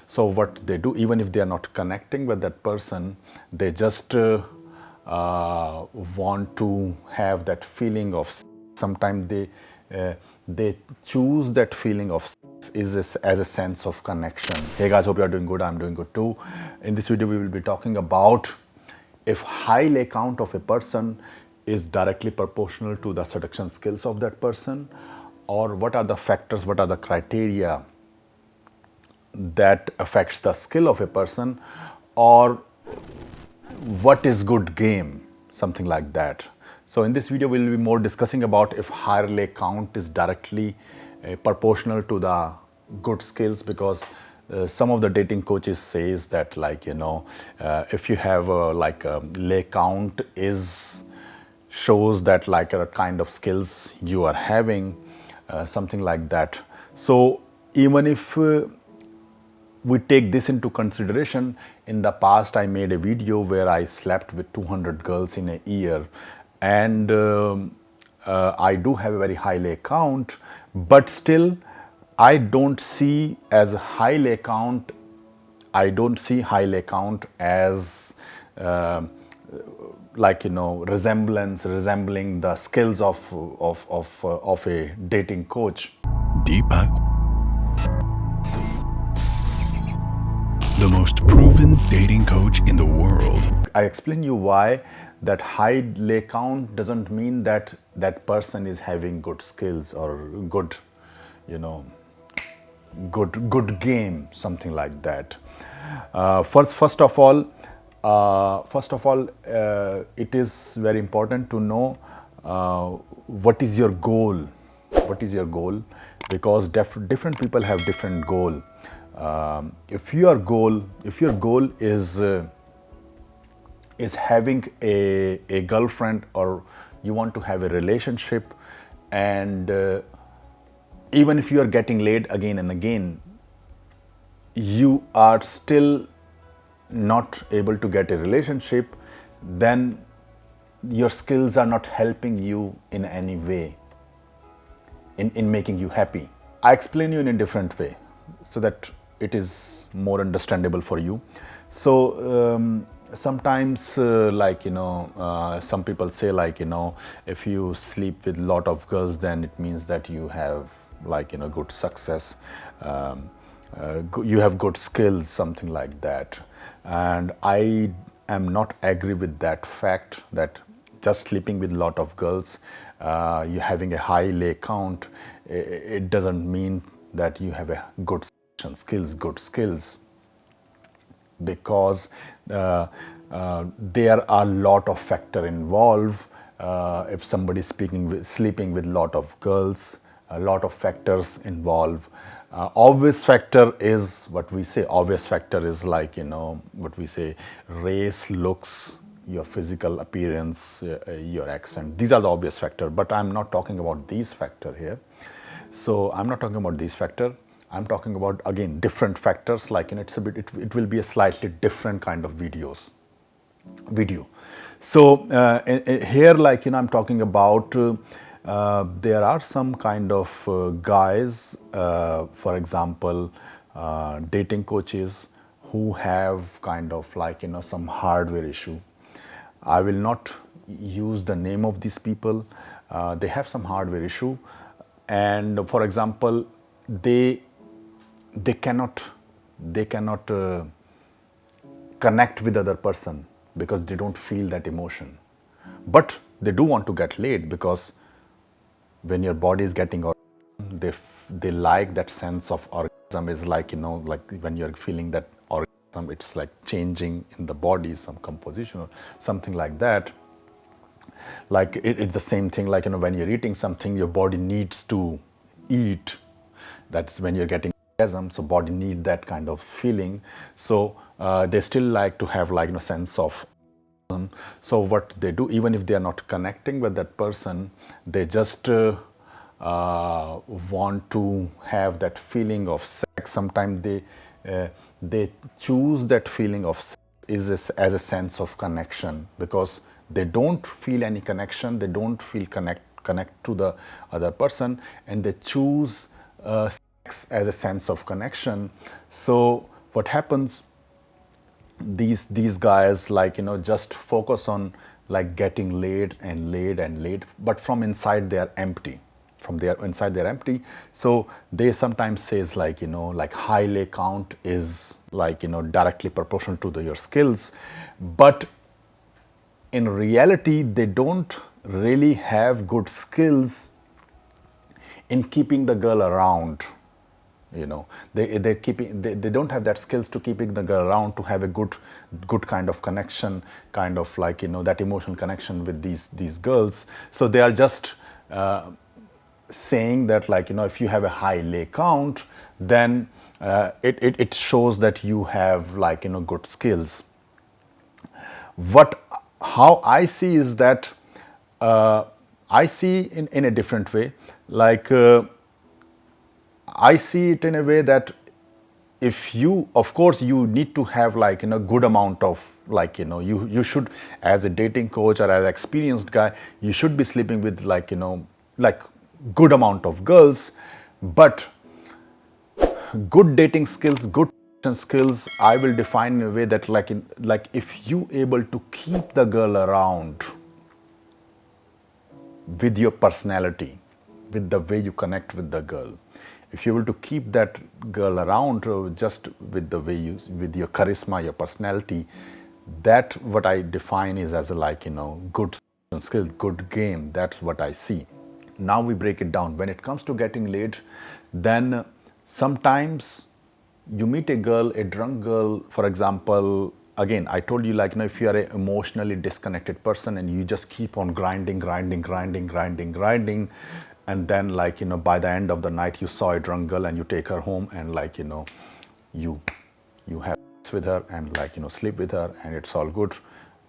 So what they do, even if they are not connecting with that person, they just want to have that feeling of. Sometimes they choose that feeling of as a sense of connection. Hey guys, hope you are doing good. I'm doing good too. In this video, we will be talking about if high lay count of a person is directly proportional to the seduction skills of that person, or what are the factors, what are the criteria that affects the skill of a person, or what is good game, something like that. So in this video we'll be more discussing about if higher lay count is directly proportional to the good skills, because some of the dating coaches says that, like, if you have like a lay count is shows that like a kind of skills you are having, something like that. So even if we take this into consideration, in the past I made a video where I slept with 200 girls in a year, and I do have a very high lay count, but still I don't see as a high lay count. I don't see high lay count as resembling the skills of a dating coach. Deepak, the most proven dating coach in the world. I explain you why that high lay count doesn't mean that that person is having good skills or good, good game, something like that. First of all, it is very important to know what is your goal. What is your goal? Because different people have different goal. If your goal is having a girlfriend, or you want to have a relationship, and even if you are getting laid again and again, you are still not able to get a relationship, then your skills are not helping you in any way in making you happy. I explain you in a different way so that it is more understandable for you. So sometimes, some people say, if you sleep with lot of girls, then it means that you have good success, you have good skills, something like that. And I am not agree with that fact, that just sleeping with lot of girls, you having a high lay count, it doesn't mean that you have a good good skills, because there are a lot of factor involved. If somebody is sleeping with lot of girls, a lot of factors involved. Obvious factor is what we say. Obvious factor is what we say: race, looks, your physical appearance, your accent. These are the obvious factor. But I'm not talking about these factor here. So I'm not talking about these factor. I'm talking about, again, different factors. It will be a slightly different kind of video. So here, I'm talking about there are some kind of guys, for example, dating coaches who have kind of some hardware issue. I will not use the name of these people. They have some hardware issue, and for example, they cannot connect with other person because they don't feel that emotion, but they do want to get laid, because when your body is getting orgasm, they like that sense of orgasm. Is like when you're feeling that orgasm, it's like changing in the body, some composition or something like that. It's the same thing, when you're eating something, your body needs to eat. That's when you're getting orgasm, so body need that kind of feeling. So they still like to have sense of orgasm. So what they do, even if they are not connecting with that person, they just want to have that feeling of sex. Sometimes they choose that feeling of sex as a sense of connection, because they don't feel any connection, they don't feel connect to the other person, and they choose sex as a sense of connection. So what happens, these guys just focus on like getting laid and laid and laid, but from inside they are empty. From their inside they're empty. So they sometimes says like high lay count is directly proportional to your skills, but in reality they don't really have good skills in keeping the girl around. They don't have that skills to keeping the girl around, to have a good kind of connection, kind of that emotional connection with these girls. So they are just saying that if you have a high lay count, then it shows that you have good skills. How I see is that I see in a different way. I see it in a way that if you, of course, you need to have good amount of you should, as a dating coach or as an experienced guy, you should be sleeping with good amount of girls. But good dating skills, good skills, I will define in a way that if you able to keep the girl around with your personality, with the way you connect with the girl, if you're able to keep that girl around just with the way you, with your charisma, your personality, that what I define is as a good skill, good game. That's what I see. Now we break it down. When it comes to getting laid, then sometimes you meet a girl, a drunk girl, for example. Again, I told you if you are an emotionally disconnected person and you just keep on grinding, and then by the end of the night you saw a drunk girl and you take her home and you have sex with her and sleep with her and it's all good,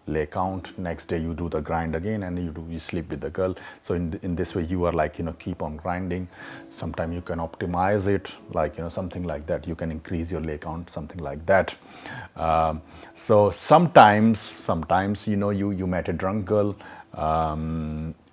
lay count. Next day you do the grind again and you sleep with the girl. So in this way you are keep on grinding. Sometimes you can optimize it, something like that. You can increase your lay count, something like that. So sometimes you met a drunk girl,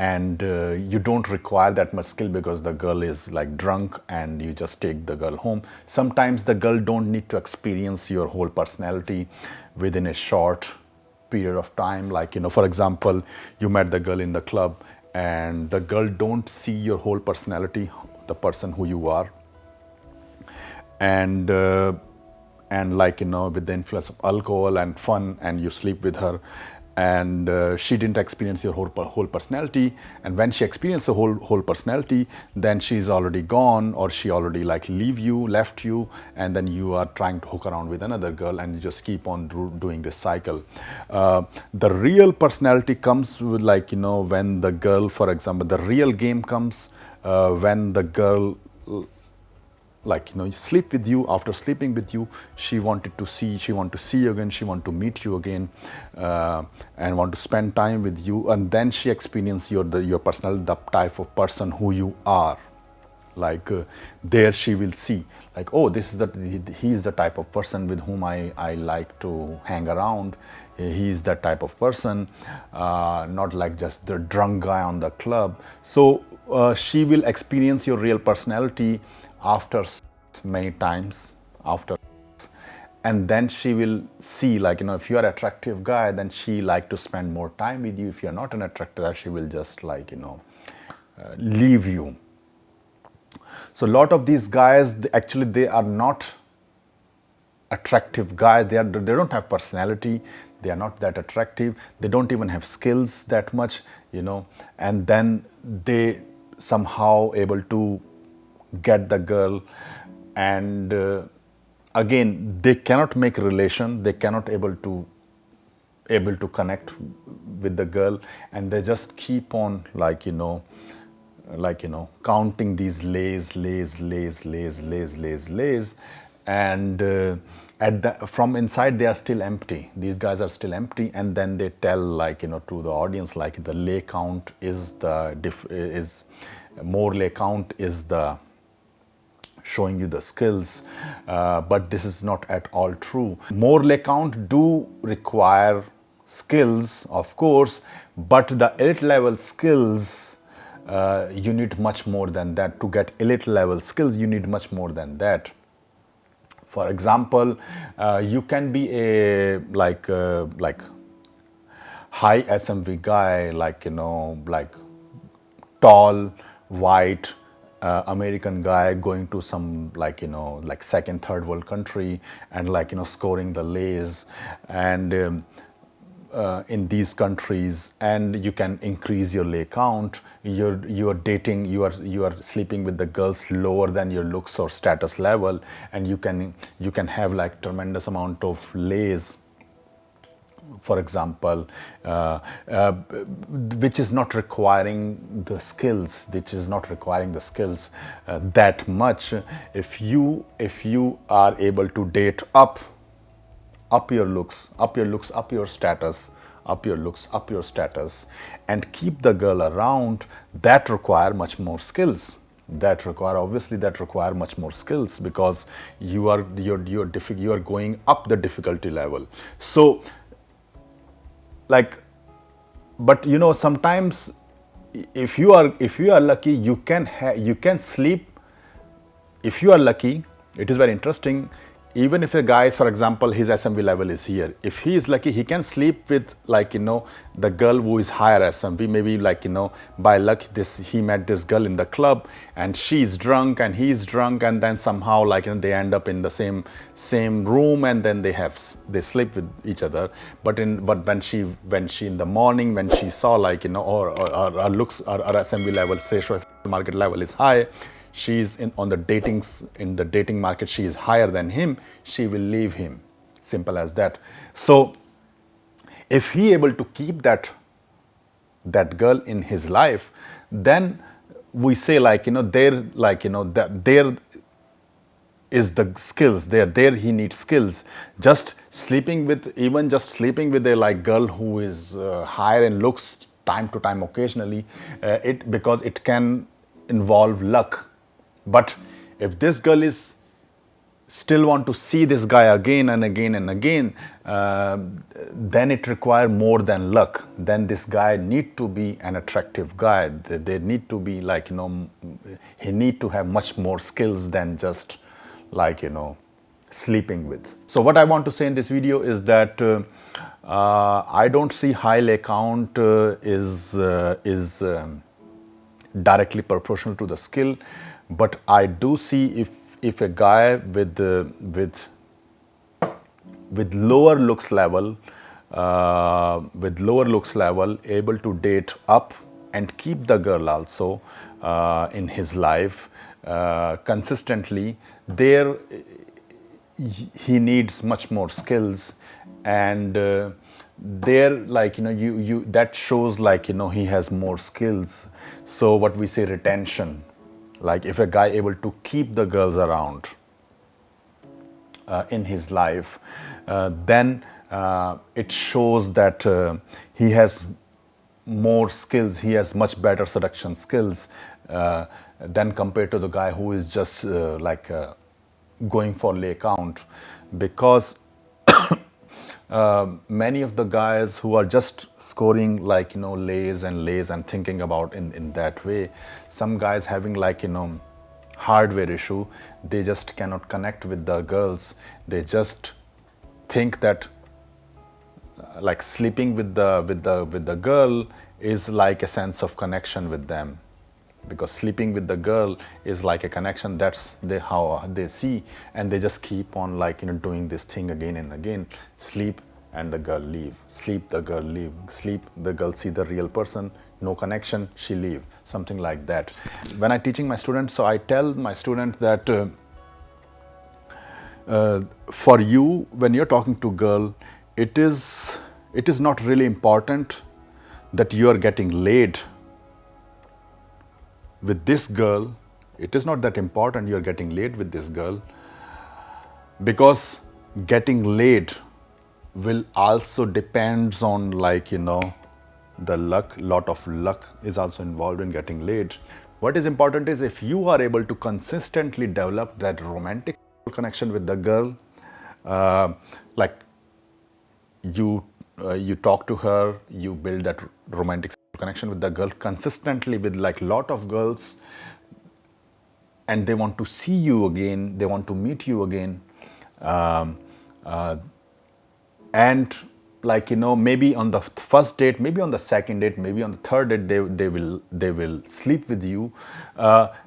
and you don't require that much skill because the girl is drunk and you just take the girl home. Sometimes the girl don't need to experience your whole personality within a short period of time. For example, you met the girl in the club and the girl don't see your whole personality, the person who you are, and with the influence of alcohol and fun, and you sleep with her, and she didn't experience your whole personality. And when she experienced the whole personality, then she's already gone, or she already left you, and then you are trying to hook around with another girl, and you just keep on doing this cycle. The real personality comes with when the girl, for example, the real game comes when the girl sleep with you. After sleeping with you, she want to see you again, she want to meet you again, and want to spend time with you. And then she experience your personal, the type of person who you are. There she will see oh, this is he is the type of person with whom I like to hang around. He is that type of person, not just the drunk guy on the club. So she will experience your real personality after many times, and then she will see if you are an attractive guy, then she like to spend more time with you. If you are not an attractive guy, she will just leave you. So a lot of these guys, they are not attractive guys. They don't have personality, they are not that attractive, they don't even have skills that much, and then they somehow able to get the girl, and again they cannot make a relation, they cannot able to connect with the girl, and they just keep on counting these lays, and from inside they are still empty. These guys are still empty, and then they tell to the audience the lay count is more lay count is the showing you the skills, but this is not at all true. More lay count do require skills, of course, but the elite level skills, you need much more than that. To get elite level skills, you need much more than that. For example, you can be a like high SMV guy, like like tall, white American guy going to some like like second, third world country and like scoring the lays and in these countries, and you can increase your lay count. You are dating, you are sleeping with the girls lower than your looks or status level, and you can have like tremendous amount of lays, for example, which is not requiring the skills, that much. If you are able to date up your looks, up your status, and keep the girl around, that require much more skills. That require much more skills, because you are going up the difficulty level. So like, but sometimes if you are lucky, you can sleep. If you are lucky, it is very interesting. Even if a guy, for example, his SMV level is here, if he is lucky, he can sleep with like the girl who is higher SMV. Maybe like by luck, he met this girl in the club, and she's drunk and he's drunk, and then somehow like they end up in the same room, and then they sleep with each other. But when she in the morning, when she saw like or looks, or SMV level, say market level is high, she's in the dating market, she is higher than him, she will leave him. Simple as that. So if he able to keep that girl in his life, then we say like that there is the skills there he needs skills. Just sleeping with a like girl who is higher in looks, time to time, occasionally, because it can involve luck. But if this girl is still want to see this guy again and again and again, then it require more than luck. Then this guy need to be an attractive guy. They need to be like he need to have much more skills than just like sleeping with. So what I want to say in this video is that I don't see high lay count is directly proportional to the skill, but I do see if a guy with lower looks level able to date up and keep the girl also in his life consistently, there he needs much more skills. And there like you that shows like he has more skills. So what we say, retention, like if a guy able to keep the girls around in his life, then it shows that he has more skills, he has much better seduction skills than compared to the guy who is just going for lay count. Because many of the guys who are just scoring like lays and thinking about in that way, some guys having like hardware issue, they just cannot connect with the girls. They just think that like sleeping with the girl is like a sense of connection with them, because sleeping with the girl is like a connection. That's how they see, and they just keep on like doing this thing again and again. Sleep and the girl leave, sleep, the girl leave, sleep, the girl see the real person, no connection, she leave, something like that. When I teaching my students, so I tell my student that for you, when you're talking to girl, it is not really important that you are getting laid with this girl. It is not that important you are getting laid with this girl, because getting laid will also depends on like the luck. Lot of luck is also involved in getting laid. What is important is if you are able to consistently develop that romantic connection with the girl, like you talk to her, you build that romantic connection with the girl consistently with like lot of girls, and they want to see you again, they want to meet you again, um, uh, and like maybe on the first date, maybe on the second date, maybe on the third date, they will sleep with you.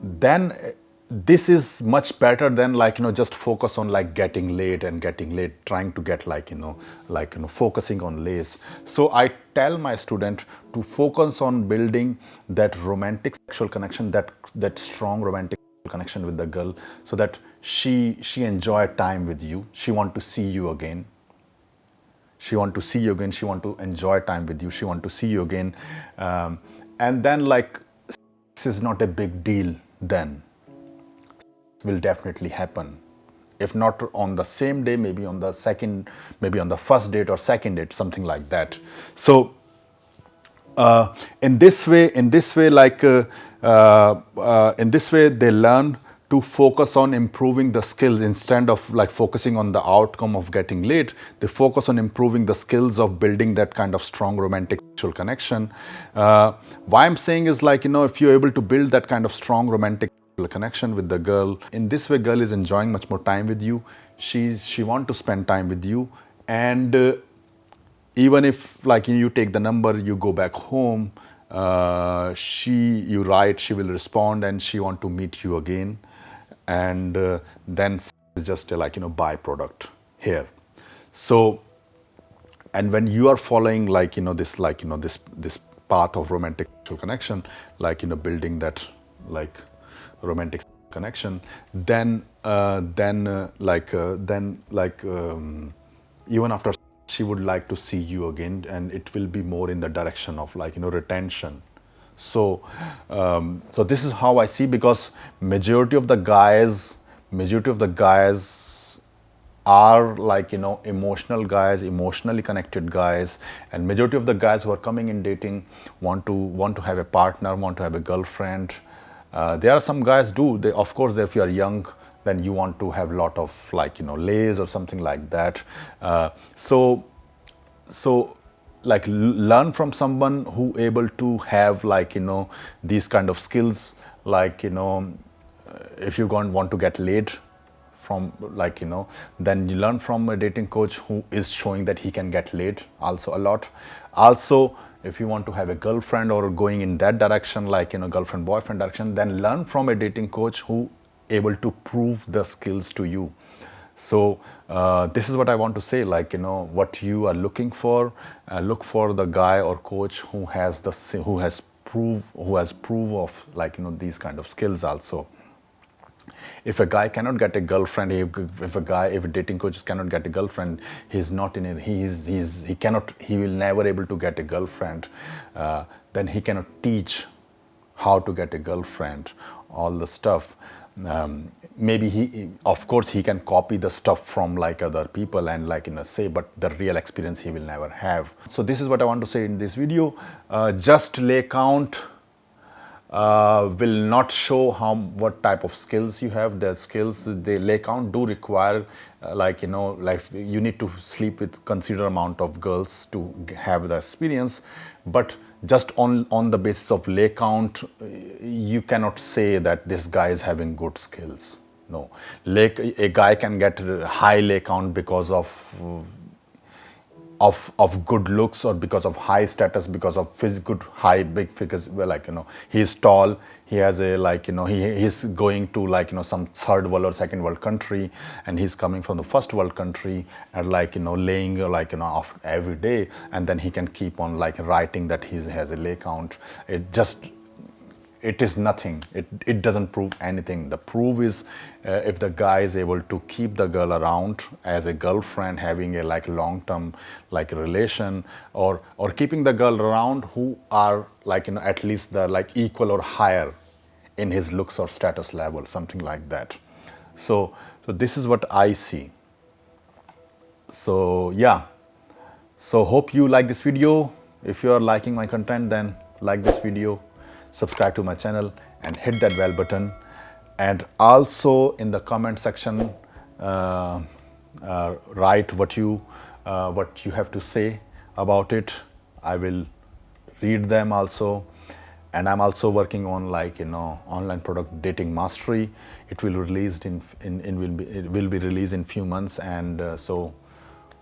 Then this is much better than like just focus on like getting late and getting late, trying to get focusing on lace. So I tell my student to focus on building that romantic sexual connection, that strong romantic connection with the girl, so that she enjoy time with you, she want to see you again, she want to see you again, she want to enjoy time with you, she want to see you again. And then like this is not a big deal, then will definitely happen, if not on the same day, maybe on the second, maybe on the first date or second date, something like that. So in this way they learn to focus on improving the skills. Instead of like focusing on the outcome of getting late, they focus on improving the skills of building that kind of strong romantic sexual connection. Why I'm saying is like if you're able to build that kind of strong romantic connection with the girl, in this way girl is enjoying much more time with you, she want to spend time with you. And even if like you take the number, you go back home, you write, she will respond and she want to meet you again. And then it's just a byproduct here. So, and when you are following this path of romantic sexual connection, building that like romantic connection, then even after, she would like to see you again, and it will be more in the direction of retention. So so this is how I see, because majority of the guys are emotional guys, emotionally connected guys. And majority of the guys who are coming in dating want to have a partner, want to have a girlfriend. There are some guys they, of course, if you are young, then you want to have a lot of lays or something like that. So learn from someone who able to have these kind of skills. If you want to get laid from then you learn from a dating coach who is showing that he can get laid also a lot. Also, if you want to have a girlfriend or going in that direction, girlfriend boyfriend direction, then learn from a dating coach who able to prove the skills to you. So this is what I want to say, what you are looking for, look for the guy or coach who has proof of these kind of skills also. If a guy cannot get a girlfriend, if a dating coach cannot get a girlfriend, he's not in it, he will never able to get a girlfriend. Then he cannot teach how to get a girlfriend, all the stuff. Maybe of course he can copy the stuff from other people and say, but the real experience he will never have. So this is what I want to say in this video. Just lay count will not show what type of skills you have. The skills, the lay count do require you need to sleep with considerable amount of girls to have the experience. But just on the basis of lay count, you cannot say that this guy is having good skills. No, a guy can get a high lay count because of good looks, or because of high status, because of good high big figures. Well, he's tall, he has a he's going to some third world or second world country, and he's coming from the first world country, and laying off every day, and then he can keep on writing that he has a lay count. It is nothing. It doesn't prove anything. The proof is if the guy is able to keep the girl around as a girlfriend, having a long-term relation, or keeping the girl around who are at least the equal or higher in his looks or status level, something like that. So this is what I see. So yeah. So hope you like this video. If you are liking my content, then like this video, subscribe to my channel, and hit that bell button. And also in the comment section, write what you have to say about it. I will read them also. And I'm also working on, like, online product dating mastery. It will released it will be released in few months, and so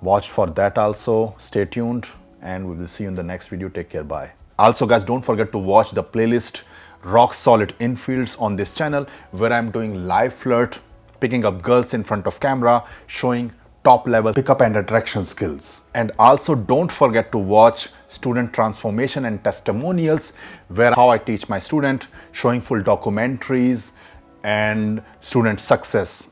watch for that also. Stay tuned, and we will see you in the next video. Take care. Bye. Also, guys, don't forget to watch the playlist Rock Solid Infields on this channel, where I'm doing live flirt, picking up girls in front of camera, showing top level pickup and attraction skills. And also don't forget to watch student transformation and testimonials, where how I teach my student, showing full documentaries and student success.